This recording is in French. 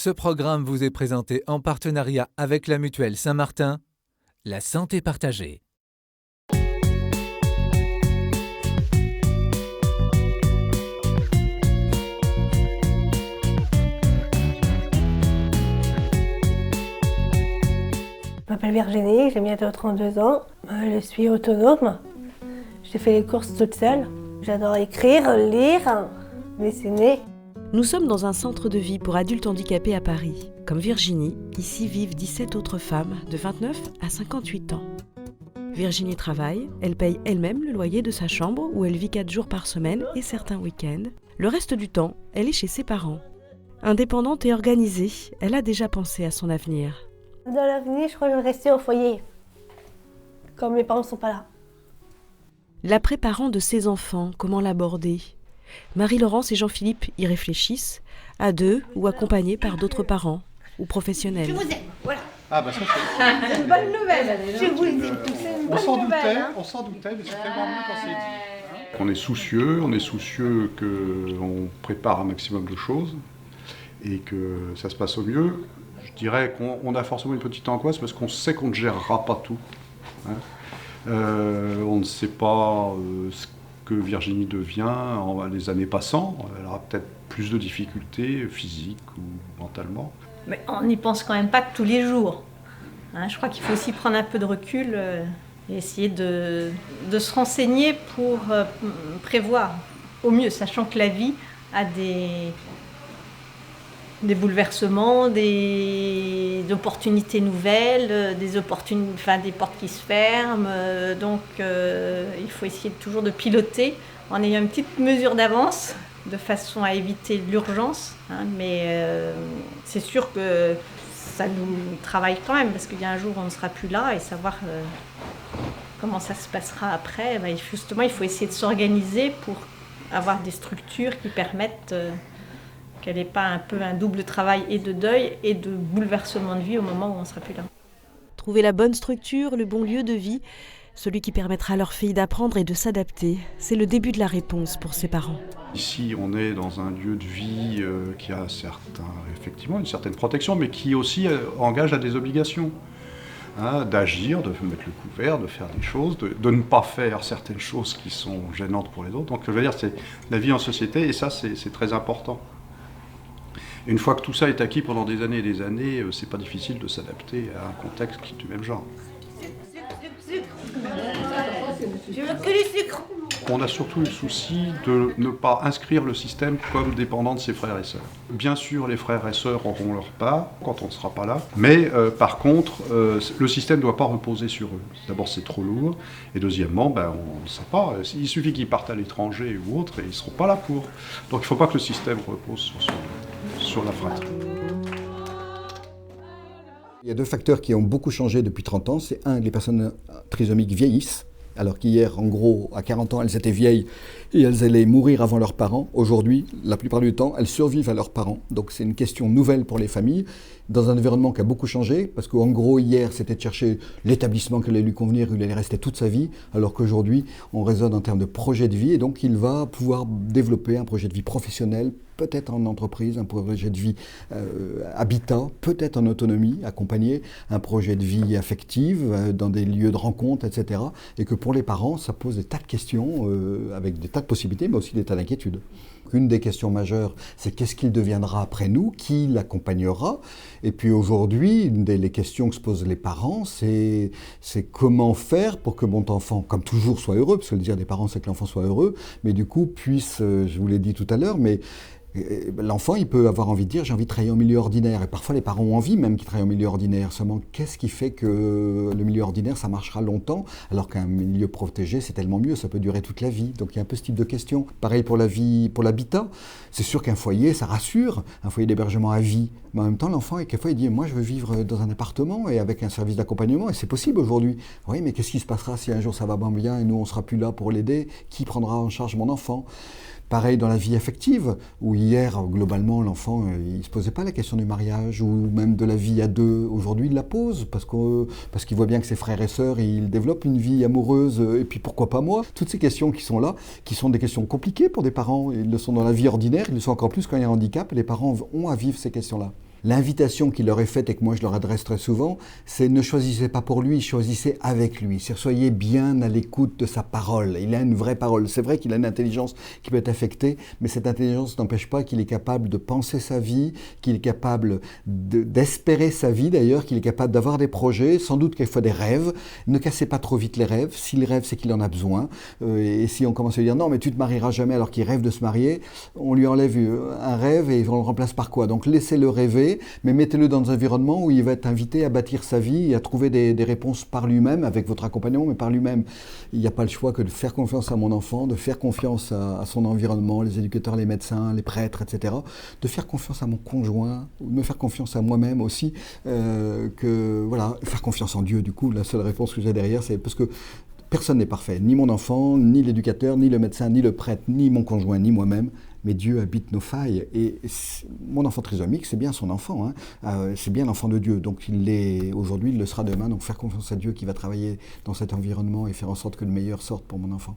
Ce programme vous est présenté en partenariat avec la Mutuelle Saint-Martin, la santé partagée. Je m'appelle Virginie, j'ai bientôt 32 ans. Je suis autonome. J'ai fait les courses toute seule. J'adore écrire, lire, dessiner. Nous sommes dans un centre de vie pour adultes handicapés à Paris. Comme Virginie, ici vivent 17 autres femmes de 29 à 58 ans. Virginie travaille, elle paye elle-même le loyer de sa chambre où elle vit 4 jours par semaine et certains week-ends. Le reste du temps, elle est chez ses parents. Indépendante et organisée, elle a déjà pensé à son avenir. Dans l'avenir, je crois que je vais rester au foyer, comme mes parents ne sont pas là. L'après-parent de ses enfants, comment l'aborder ? Marie-Laurence et Jean-Philippe y réfléchissent, à deux ou accompagnés par d'autres parents ou professionnels. Je vous aime, voilà. Ah bah ça c'est une bonne nouvelle. Je vous le dis, c'est une bonne nouvelle. On s'en doutait, mais c'est tellement mieux quand c'est dit. On est soucieux qu'on prépare un maximum de choses et que ça se passe au mieux. Je dirais qu'on a forcément une petite angoisse parce qu'on sait qu'on ne gérera pas tout. On ne sait pas ce que Virginie devient les années passant. Elle aura peut-être plus de difficultés physiques ou mentalement. Mais on n'y pense quand même pas tous les jours. Je crois qu'il faut aussi prendre un peu de recul et essayer de se renseigner pour prévoir au mieux, sachant que la vie a des bouleversements, des opportunités nouvelles, des portes qui se ferment. Donc il faut essayer toujours de piloter en ayant une petite mesure d'avance de façon à éviter l'urgence. Mais c'est sûr que ça nous travaille quand même parce qu'il y a un jour où on ne sera plus là et savoir comment ça se passera après. Justement, il faut essayer de s'organiser pour avoir des structures qui permettent qu'elle n'ait pas un peu un double travail et de deuil et de bouleversement de vie au moment où on ne sera plus là. Trouver la bonne structure, le bon lieu de vie, celui qui permettra à leur fille d'apprendre et de s'adapter, c'est le début de la réponse pour ses parents. Ici, on est dans un lieu de vie qui a effectivement une certaine protection, mais qui aussi engage à des obligations. D'agir, de mettre le couvert, de faire des choses, de ne pas faire certaines choses qui sont gênantes pour les autres. Donc je veux dire, c'est la vie en société et ça, c'est très important. Une fois que tout ça est acquis pendant des années, c'est pas difficile de s'adapter à un contexte qui est du même genre. Je veux que du sucre. On a surtout le souci de ne pas inscrire le système comme dépendant de ses frères et sœurs. Bien sûr, les frères et sœurs auront leur part quand on ne sera pas là, mais par contre, le système ne doit pas reposer sur eux. D'abord, c'est trop lourd, et deuxièmement, on ne sait pas. Il suffit qu'ils partent à l'étranger ou autre, et ils ne seront pas là pour. Donc il ne faut pas que le système repose sur la fratrie. Il y a deux facteurs qui ont beaucoup changé depuis 30 ans. C'est un, les personnes trisomiques vieillissent. Alors qu'hier, en gros, à 40 ans, elles étaient vieilles et elles allaient mourir avant leurs parents. Aujourd'hui, la plupart du temps, elles survivent à leurs parents. Donc c'est une question nouvelle pour les familles, dans un environnement qui a beaucoup changé, parce qu'en gros, hier, c'était de chercher l'établissement qui allait lui convenir, où il allait rester toute sa vie, alors qu'aujourd'hui, on raisonne en termes de projet de vie, et donc il va pouvoir développer un projet de vie professionnel, peut-être en entreprise, un projet de vie habitat, peut-être en autonomie, accompagné, un projet de vie affective, dans des lieux de rencontre, etc. Et que pour les parents, ça pose des tas de questions, avec des tas de possibilités, mais aussi des tas d'inquiétudes. Une des questions majeures, c'est qu'est-ce qu'il deviendra après nous, qui l'accompagnera. Et puis aujourd'hui, une des questions que se posent les parents, c'est comment faire pour que mon enfant, comme toujours, soit heureux, parce que le dire des parents, c'est que l'enfant soit heureux, mais du coup puisse, je vous l'ai dit tout à l'heure, mais l'enfant, il peut avoir envie de dire « j'ai envie de travailler en milieu ordinaire ». Et parfois, les parents ont envie même qu'il travaille en milieu ordinaire. Seulement, qu'est-ce qui fait que le milieu ordinaire, ça marchera longtemps, alors qu'un milieu protégé, c'est tellement mieux, ça peut durer toute la vie. Donc, il y a un peu ce type de question. Pareil pour la vie, pour l'habitat. C'est sûr qu'un foyer, ça rassure, un foyer d'hébergement à vie. Mais en même temps, l'enfant, quelquefois, il dit « moi, je veux vivre dans un appartement et avec un service d'accompagnement ». Et c'est possible aujourd'hui. Oui, mais qu'est-ce qui se passera si un jour ça va moins bien et nous, on ne sera plus là pour l'aider ? Qui prendra en charge mon enfant ? Pareil dans la vie affective, où hier, globalement, l'enfant, il ne se posait pas la question du mariage, ou même de la vie à deux. Aujourd'hui, il la pose, parce qu'il voit bien que ses frères et sœurs, ils développent une vie amoureuse, et puis pourquoi pas moi ? Toutes ces questions qui sont là, qui sont des questions compliquées pour des parents. Ils le sont dans la vie ordinaire, ils le sont encore plus quand il y a un handicap, et les parents ont à vivre ces questions-là. L'invitation qu'il leur est faite et que moi je leur adresse très souvent, c'est ne choisissez pas pour lui, choisissez avec lui. C'est soyez bien à l'écoute de sa parole. Il a une vraie parole. C'est vrai qu'il a une intelligence qui peut être affectée, mais cette intelligence n'empêche pas qu'il est capable de penser sa vie, qu'il est capable d'espérer sa vie d'ailleurs, qu'il est capable d'avoir des projets, sans doute quelquefois des rêves. Ne cassez pas trop vite les rêves. S'il rêve, c'est qu'il en a besoin. Et si on commence à lui dire non, mais tu ne te marieras jamais alors qu'il rêve de se marier, on lui enlève un rêve et on le remplace par quoi? Donc laissez-le rêver, mais mettez-le dans un environnement où il va être invité à bâtir sa vie et à trouver des réponses par lui-même, avec votre accompagnement, mais par lui-même. Il n'y a pas le choix que de faire confiance à mon enfant, de faire confiance à son environnement, les éducateurs, les médecins, les prêtres, etc. De faire confiance à mon conjoint, de me faire confiance à moi-même aussi, voilà, faire confiance en Dieu. Du coup, la seule réponse que j'ai derrière, c'est parce que personne n'est parfait, ni mon enfant, ni l'éducateur, ni le médecin, ni le prêtre, ni mon conjoint, ni moi-même. Mais Dieu habite nos failles. Et mon enfant trisomique, c'est bien son enfant. C'est bien l'enfant de Dieu. Donc il l'est aujourd'hui, il le sera demain. Donc faire confiance à Dieu qui va travailler dans cet environnement et faire en sorte que le meilleur sorte pour mon enfant.